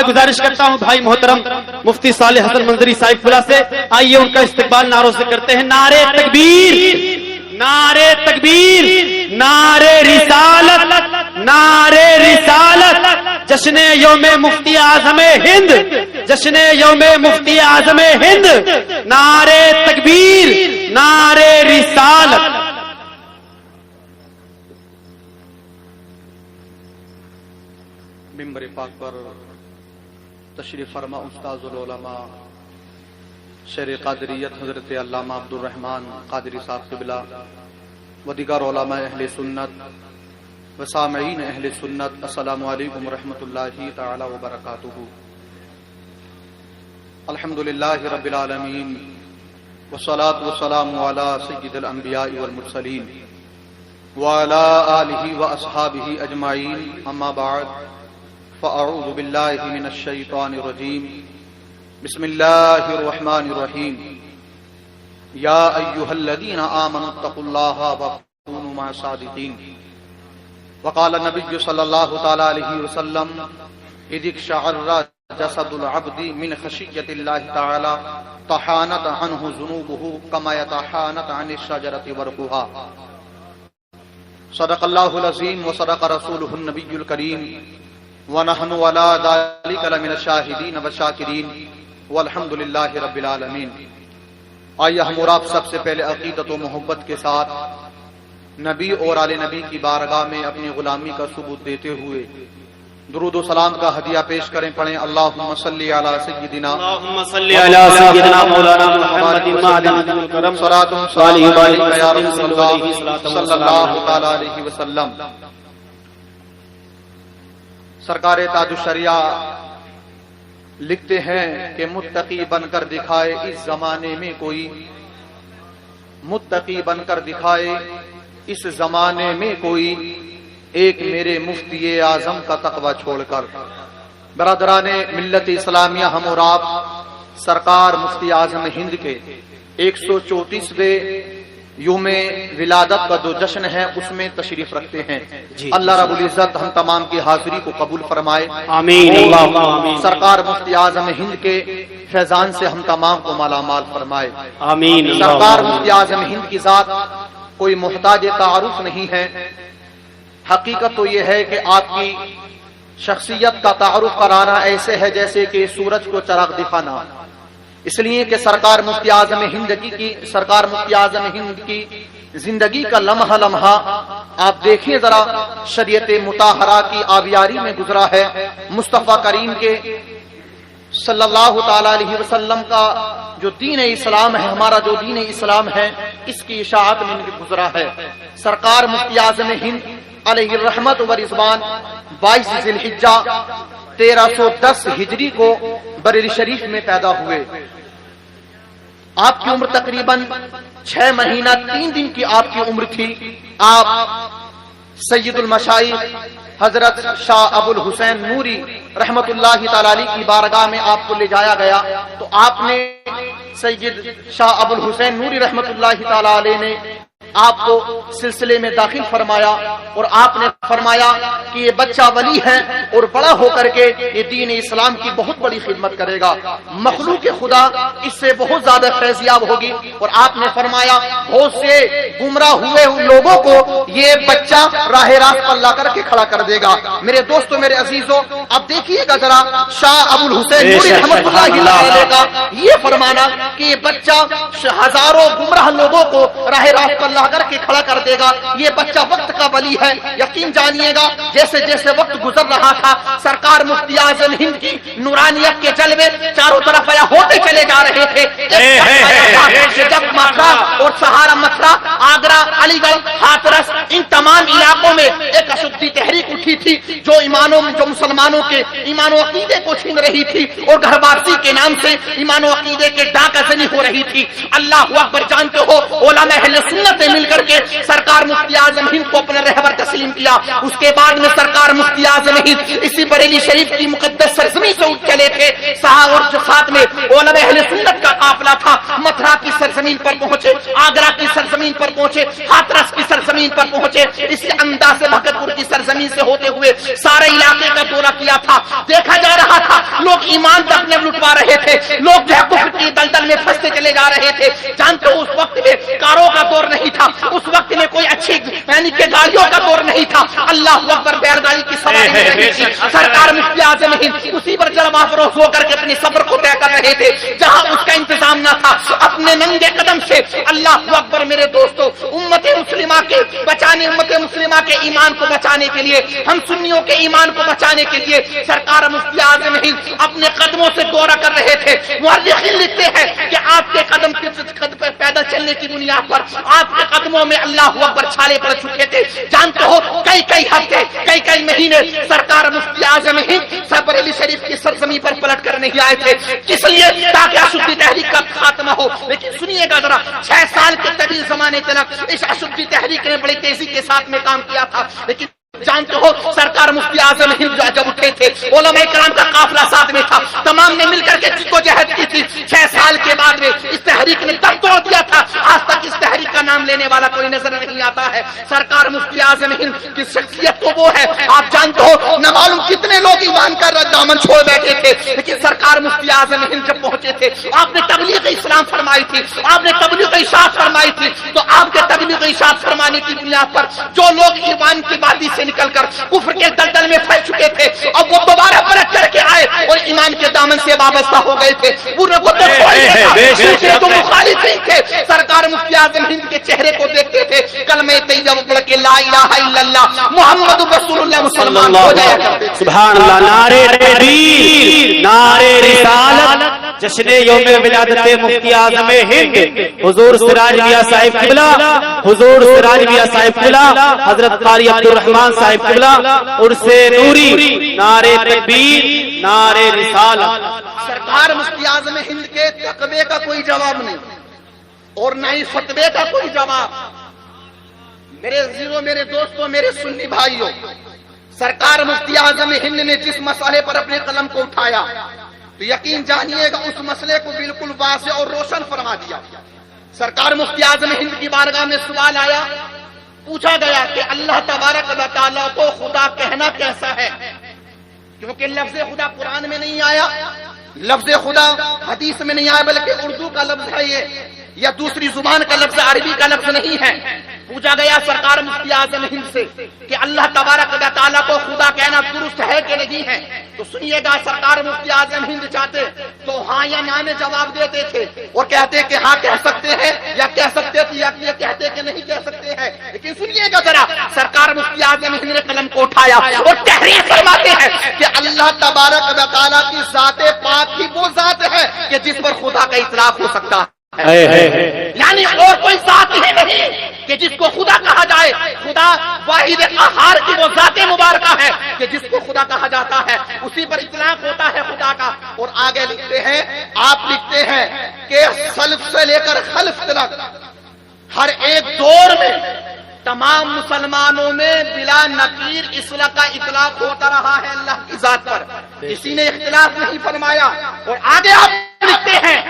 میں گزارش کرتا ہوں بھائی محترم مفتی صالح حسن منظری صاحب فلا سے، آئیے ان کا استقبال نعروں سے کرتے ہیں۔ نعرے تکبیر، نعرے تکبیر، نعرے رسالت، نعرے رسالت، جشن یوم مفتی اعظم ہند، جشن یوم مفتی اعظم ہند، نعرے تکبیر، نعرے رسالت۔ ممبر پاک پر تشریف فرما استاذ العلماء شیر قادریت حضرت علامہ عبد الرحمن قادری صاحب قبلہ و دیگر علماء اہل سنت و سامعین اہل سنت، السلام علیکم ورحمۃ اللہ تعالی وبرکاتہ۔ الحمدللہ رب العالمین والصلاة والسلام علی سید الانبیاء والمرسلین وعلی آلہ واصحابہ اجمعین، اما بعد فاعوذ باللہ من الشیطان الرجیم، بسم اللہ الرحمن الرحیم، یا ایہا الذین آمنوا اتقوا اللہ وکونوا مع الصادقین، وقال النبی صلی اللہ تعالی علیہ وسلم اذ اقشعر جسد العبد من خشیۃ اللہ تعالی طحانت عنہ ذنوبہ کما یطحانت عن الشجرۃ ورقها۔ صدق اللہ العظیم وصدق رسولہ النبی الکریم، ونحن علی ذلک لمن الشاہدین والشاکرین والحمد للہ رب العالمین۔ آئیے ہم اور آپ سب سے پہلے عقیدت و محبت کے ساتھ نبی اور آل نبی کی بارگاہ میں اپنی غلامی کا ثبوت دیتے ہوئے درود و سلام کا ہدیہ پیش کریں، پڑھیں اللہم صلی علی سیدنا اللہم صلی علی سیدنا مولانا محمد معدن الکرم صلاۃ صالح علیہ یا رسول اللہ صلی اللہ تعالی علیہ وسلم۔ سرکار تاج الشریعہ لکھتے ہیں کہ متقی بن کر دکھائے اس زمانے میں کوئی، متقی بن کر دکھائے اس زمانے میں کوئی، ایک میرے مفتی اعظم کا تقوی چھوڑ کر۔ برادران ملت اسلامیہ، ہم اور آپ سرکار مفتی اعظم ہند کے 134ویں یوم ولادت کا جو جشن ہے اس میں تشریف رکھتے ہیں۔ اللہ رب العزت ہم تمام کی حاضری کو قبول فرمائے، آمین اللہم آمین۔ سرکار مفتی اعظم ہند کے فیضان سے ہم تمام کو مالا مال فرمائے، آمین۔ سرکار مفتی اعظم ہند کی ذات کوئی محتاج تعارف نہیں ہے، حقیقت تو یہ ہے کہ آپ کی شخصیت کا تعارف کرانا ایسے ہے جیسے کہ سورج کو چراغ دکھانا، اس لیے کہ سرکار مفتی اعظم ہند کی زندگی کا لمحہ لمحہ آپ دیکھیں ذرا، شریعت مطہرہ کی آبیاری میں گزرا ہے، مصطفیٰ کریم کے صلی اللہ تعالی علیہ وسلم کا جو دین اسلام ہے، ہمارا جو دین اسلام ہے، اس کی اشاعت میں گزرا ہے۔ سرکار مفتی اعظم ہند علیہ الرحمت و رضوان 22 ذی الحجہ 1310 ہجری کو بریلی شریف میں پیدا ہوئے۔ آپ کی عمر تقریباً 6 مہینہ 3 دن کی آپ کی عمر تھی۔ آپ سید المشائخ حضرت شاہ ابو الحسین نوری رحمت اللہ تعالی علیہ کی بارگاہ میں آپ کو لے جایا گیا، تو آپ نے سید شاہ ابو الحسین نوری رحمت اللہ تعالی علیہ نے آپ کو سلسلے میں داخل فرمایا، اور آپ نے فرمایا کہ یہ بچہ ولی ہے اور بڑا ہو کر کے یہ دین اسلام کی بہت بڑی خدمت کرے گا، مخلوق خدا اس سے بہت زیادہ فیضیاب ہوگی، اور آپ نے فرمایا بہت سے گمراہ ہوئے لوگوں کو یہ بچہ راہ راست پر لا کر کے کھڑا کر دے گا۔ میرے دوستوں، میرے عزیزوں، اب دیکھیے گا ذرا شاہ ابو الحسین نوری رحمۃ اللہ علیہ کا یہ فرمانا کہ یہ بچہ ہزاروں گمراہ لوگوں کو راہ راست پر کر کے کھڑا کر دے گا، یہ بچہ وقت کا ولی ہے۔ یقین جانیے گا جیسے جیسے وقت گزر رہا تھا، سرکار مفتی اعظم ہند کی نورانیت کے جلوے چاروں طرف آیا ہوتے چلے جا رہے تھے۔ جب مکہ اور سہارا متھرا، آگرہ، علی گڑھ، ہاتھرس، ان تمام علاقوں میں ایک اشدی تحریک اٹھی تھی جو مسلمانوں کے ایمان و عقیدے کو چھین رہی تھی، اور گھر واپسی کے نام سے ایمان و عقیدے کے ڈاکہ زنی ہو رہی تھی۔ اللہ اکبر، جانتے ہو علماء اہل سنت مل کر کے سرکار مفتی اعظم ہند کو اپنا رہبر تسلیم کیا۔ اس کے بعد میں سرکار مفتی اعظم ہند اسی بریلی شریف کی مقدس سرزمین سے اٹھ چلے تھے، اور جو ساتھ میں علماء اہل سنت کا قافلہ تھا، متھرا کی سرزمین پر پہنچے، آگرہ کی سرزمین پر پہنچے، ہاتھرس کی سرزمین پر پہنچے، اسی انداز سے بھگت پور کی سرزمین سے ہوتے ہوئے سارے علاقے کا دورہ کیا تھا۔ دیکھا جا رہا تھا ایمان تک اپنے لٹوا رہے تھے، لوگ جو ہے کفر کی دلدل میں پھنستے چلے جا رہے تھے. جانتے ہو اس وقت میں کاروں کا دور نہیں تھا، اس وقت میں کوئی اچھی یعنی کہ گاڑیوں کا دور نہیں تھا. اللہ اکبر، بیل گاڑی کی سواری نہیں رہی تھی. سرکار مفتی اعظم ہند اسی پر جلوہ افروز ہو کر کے اپنی صبر کو طے کر رہے تھے جہاں اس کا انتظام نہ تھا. اپنے ننگے قدم سے اللہ اکبر میرے دوستوں، امت مسلمہ کے بچانے، امت مسلمہ کے ایمان کو بچانے کے لیے، ہم سنیوں کے ایمان کو بچانے کے لیے سرکار مفتی اعظم ہند اپنے قدموں سے دورہ کر رہے تھے. مورخین لکھتے ہیں کہ آپ کے قدم پیدل چلنے کی بنیاد پر آپ کے قدموں میں اللہ اکبر چھالے پڑ چکے تھے. جانتے ہو کئی ہفتے، کئی مہینے سرکار مفتی اعظم ہند بریلی شریف کی سرزمین پر پلٹ کر نہیں آئے تھے. کس لیے؟ تاکہ اشدی تحریک کا خاتمہ ہو. لیکن سنیے گا ذرا، 6 سال کے طویل زمانے تک اس اشدی تحریک نے بڑی تیزی کے ساتھ میں کام کیا تھا. لیکن جانتے ہو سرکار مفتی اعظم ہند جب اٹھے تھے، علماء کرام کا قافلہ ساتھ میں تھا، تمام نے مل کر کے جدوجہد کی تھی. 6 سال کے بعد میں اس تحریک نے دم توڑ دیا تھا. آج تک اس تحریک کا نام لینے والا کوئی نظر نہیں آتا ہے. سرکار مفتی اعظم ہند کی شخصیت تو وہ ہے، آپ جانتے ہو نہ معلوم کتنے لوگ ایمان کا دامن چھوڑ بیٹھے تھے، لیکن سرکار مفتی اعظم ہند جب پہنچے تھے آپ نے تبلیغ اسلام فرمائی تھی، آپ نے تبلیغ ارشاد فرمائی تھی. تو آپ کے تبلیغ ارشاد فرمانے کی بنیاد پر جو لوگ ایمان کی وادی سے نکل کر کفر کے دلدل میں پھنس چکے تھے، اب وہ دوبارہ پلٹ کر کے آئے اور ایمان کے دامن سے وابستہ ہو گئے تھے. پورے کو تو جو مخالف نہیں تھے سرکار مفتی اعظم ہند کے چہرے کو دیکھتے تھے، کلمہ طیبہ پڑھ کے لا الہ الا اللہ محمد رسول اللہ مسلمان ہو جایا کرتے تھے. سبحان اللہ. نعرے تکبیر، نعرے رسالت، جشن یوم ولادت مفتی اعظم ہند حضور سراج میاں صاحب قبلہ، حضور سراج میاں صاحب قبلہ، حضرت قاری عبد الرحمان صاحب قبلہ عرس نوری. نعرے تکبیر، نعرے رسالت. سرکار مفتی اعظم ہند کے تقوی کا کوئی جواب نہیں اور نہ ہی فتوے کا کوئی جواب. میرے عزیزوں، میرے دوستوں، میرے سنی بھائیوں، سرکار مفتی اعظم ہند نے جس مسئلے پر اپنے قلم کو اٹھایا تو یقین جانیے گا اس مسئلے کو بالکل واضح اور روشن فرما دیا. سرکار مفتی اعظم ہند کی بارگاہ میں سوال آیا، پوچھا گیا کہ اللہ تبارک و تعالیٰ کو خدا کہنا کیسا ہے؟ کیونکہ لفظ خدا قرآن میں نہیں آیا، لفظ خدا حدیث میں نہیں آیا، بلکہ اردو کا لفظ ہے یہ، یا دوسری زبان کا لفظ، عربی کا لفظ نہیں ہے. پوچھا گیا سرکار مفتی اعظم ہند سے کہ اللہ تبارک و تعالیٰ کو خدا کہنا درست ہے کہ نہیں ہے؟ تو سنیے گا، سرکار مفتی اعظم ہند چاہتے تو ہاں یا نہ میں جواب دیتے تھے اور کہتے کہ ہاں کہہ سکتے ہیں، یا کہہ سکتے تھے، یا یہ کہتے کہ نہیں کہہ سکتے ہیں. لیکن سنیے گا ذرا، سرکار مفتی اعظم ہند نے قلم کو اٹھایا اور تحریر فرماتے ہیں کہ اللہ تبارک و تعالیٰ کی ذات پاک ہی وہ ذات ہے کہ جس پر خدا کا اطلاق ہو سکتا ہے. یعنی اور کوئی ذات ہی نہیں کہ جس کو خدا کہا جائے. خدا واحد قہار کی وہ ذات مبارکہ ہے کہ جس کو خدا کہا جاتا ہے، اسی پر اطلاق ہوتا ہے خدا کا. اور آگے لکھتے ہیں، آپ لکھتے ہیں کہ سلف سے لے کر خلف تک ہر ایک دور میں تمام مسلمانوں میں بلا نقیر اصلاح کا اطلاق ہوتا رہا ہے اللہ کی ذات پر، کسی نے اختلاف نہیں فرمایا. اور آگے آپ لکھتے ہیں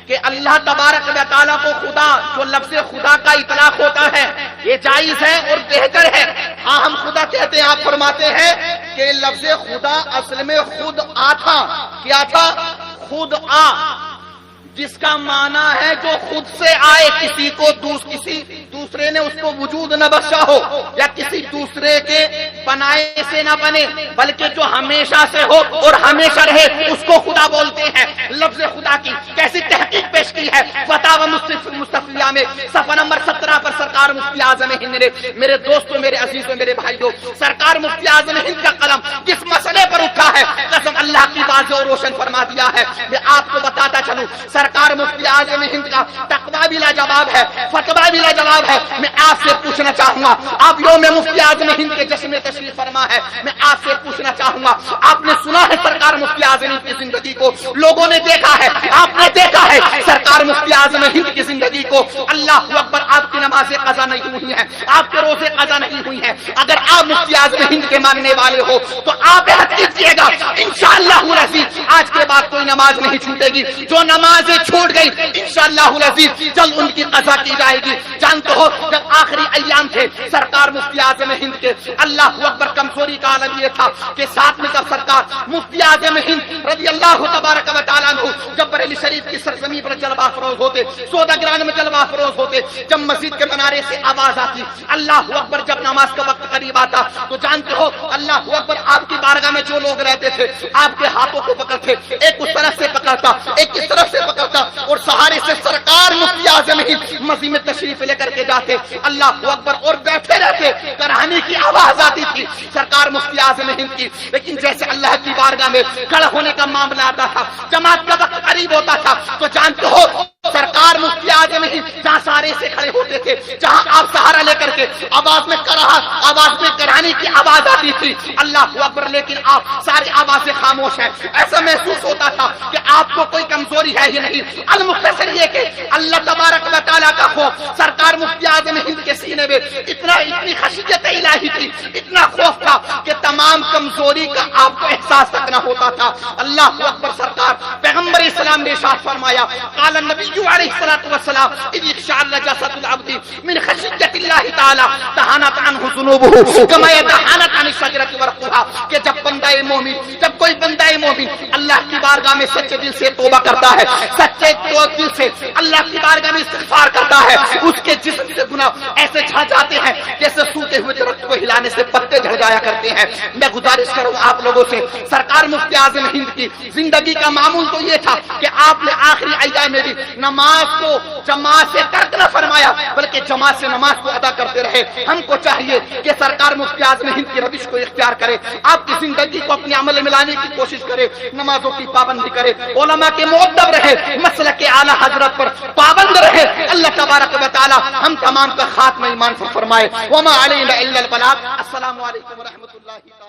کہ اللہ تبارک و تعالیٰ کو خدا، جو لفظ خدا کا اطلاق ہوتا ہے، یہ جائز ہے اور بہتر ہے. ہاں ہم خدا کہتے ہیں، آپ فرماتے ہیں کہ لفظ خدا اصل میں خود آ تھا. کیا تھا؟ خود آ، جس کا معنی ہے جو خود سے آئے، کسی کو کسی دوسرے نے اس کو وجود نہ بخشا ہو، یا کسی دوسرے کے بنائے سے نہ بنے، بلکہ جو ہمیشہ سے ہو اور ہمیشہ رہے، اس کو خدا بولتے ہیں. لفظ خدا کی کیسی تحقیق پیش کی ہے فتاوی مصطفیہ میں صفحہ نمبر 17 پر سرکار مفتی اعظم ہند نے. میرے دوستوں، میرے عزیزوں، میرے بھائیوں، سرکار مفتی اعظم ہند کا قلم کس مسئلے پر اٹھا ہے قسم اللہ کی واضح اور روشن فرما دیا ہے. میں آپ کو بتاتا چلوں، سرکار مفتی اعظم ہند کا تقویٰ بھی لاجواب ہے، فتویٰ بھی لاجواب ہے. میں آپ سے پوچھنا چاہوں گا، آپ یوم مفتی اعظم ہند کے جشن میں تشریف فرما ہے، میں آپ سے پوچھنا چاہوں گا، آپ نے سنا ہے سرکار مفتی اعظم ہند کی زندگی کو، لوگوں نے دیکھا ہے، آپ نے دیکھا ہے سرکار مفتی اعظم ہند کی زندگی کو. اللہ اکبر، آپ کی نمازیں قضا نہیں ہوئی ہیں، آپ کے روزے قضا نہیں ہوئی ہیں. اگر آپ مفتی اعظم ہند کے ماننے والے ہو تو آپ عہد کیجیے گا انشاءاللہ العزیز آج کے بعد کوئی نماز نہیں چھوٹے گی. جو نمازیں چھوٹ گئی انشاءاللہ العزیز جلد ان کی قضا کی جائے گی. جانتے ہو جب آخری ایام تھے سرکار مفتی اعظم ہند کے، اللہ اکبر، کمزوری کا عالم یہ تھا کہ ساتھ میں جب سرکار مفتی اعظم ہند رضی اللہ اللہ تبارک و تعالیٰ عنہ جب بریلی شریف کی سرزمین پر جلوہ افروز ہوتے، سوداگران میں جلوہ افروز ہوتے، جب مسجد کے منارے سے آواز آتی اللہ اکبر، جب نماز کا وقت قریب آتا تو جانتے ہو اللہ اکبر، آپ کی بارگاہ میں جو لوگ رہتے تھے آپ کے ہاتھوں کو پکڑتے، ایک اس طرف سے پکڑتا ایک اس طرف سے پکڑتا، اور سہارے سے سرکار مفتی اعظم ہند مسجد میں تشریف لے کر کے جاتے، اللہ اکبر، اور بیٹھے رہتے، کراہنے کی آواز آتی تھی سرکار مفتی اعظم ہند کی، لیکن جیسے اللہ کی بارگاہ میں کھڑا ہونے کا معاملہ آتا تھا، جماعت کا وقت قریب ہوتا تھا تو جانتے ہو سرکار مفتی اعظم ہند جہاں سہارے سے کھڑے ہوتے تھے، جہاں آپ سہارا لے کر کے آواز میں کراہنے کی آواز آتی تھی اللہ اکبر، لیکن آپ ساری آوازیں خاموش ہیں، ایسا محسوس ہوتا تھا کہ آپ کو کوئی کمزوری ہے ہی نہیں۔ المختصر یہ کہ اللہ تبارک و تعالیٰ کا خوف سرکار مفتی اعظم ہند کے سینے میں اتنی خشیت الہی تھی، اتنا خوف تھا کہ تمام کمزوری کا آپ کو احساس تک نہ ہوتا تھا۔ اللہ اکبر، سرکار پیغمبر اسلام نے ارشاد فرمایا، قال النبی علیہ الصلوۃ والسلام اذ اشتعل جسد العبد من خشیت اللہ تعالی تہانت عنہ ذنوبہ کما یتہانت عن الشجرۃ ورقها، کہ جب کوئی بندہ مومن اللہ کی بارگاہ میں سچے دل سے توبہ کرتا ہے، سچے دل سے اللہ کی بارگاہ میں استغفار کرتا ہے، اس کے جسم سے گناہ ایسے جھڑ جاتے ہیں جیسے سوتے ہوئے درخت کو ہلانے سے پتے جھڑ جایا کرتے ہیں۔ میں گزارش کروں آپ لوگوں سے، سرکار مفتی اعظم ہند کی زندگی کا معمول تو یہ تھا کہ آپ نے آخری ایام میں بھی نماز کو جماعت سے ترک نہ فرمایا بلکہ جماعت سے نماز کو ادا کرتے رہے۔ ہم کو چاہیے کہ سرکار مفتی اعظم ہند کی روش کو اختیار کرے، آپ کی زندگی کو اپنے عمل میں لانے کی کوشش کرے، نمازوں کی پابندی کرے، علماء کے مؤدب رہے، مسلک اعلی حضرت پر پابند رہے۔ اللہ تبارک و تعالی ہم تمام کا خاتمہ ایمان پر فرمائے۔ وما علینا الا البلاغ۔ السلام علیکم ورحمۃ اللہ۔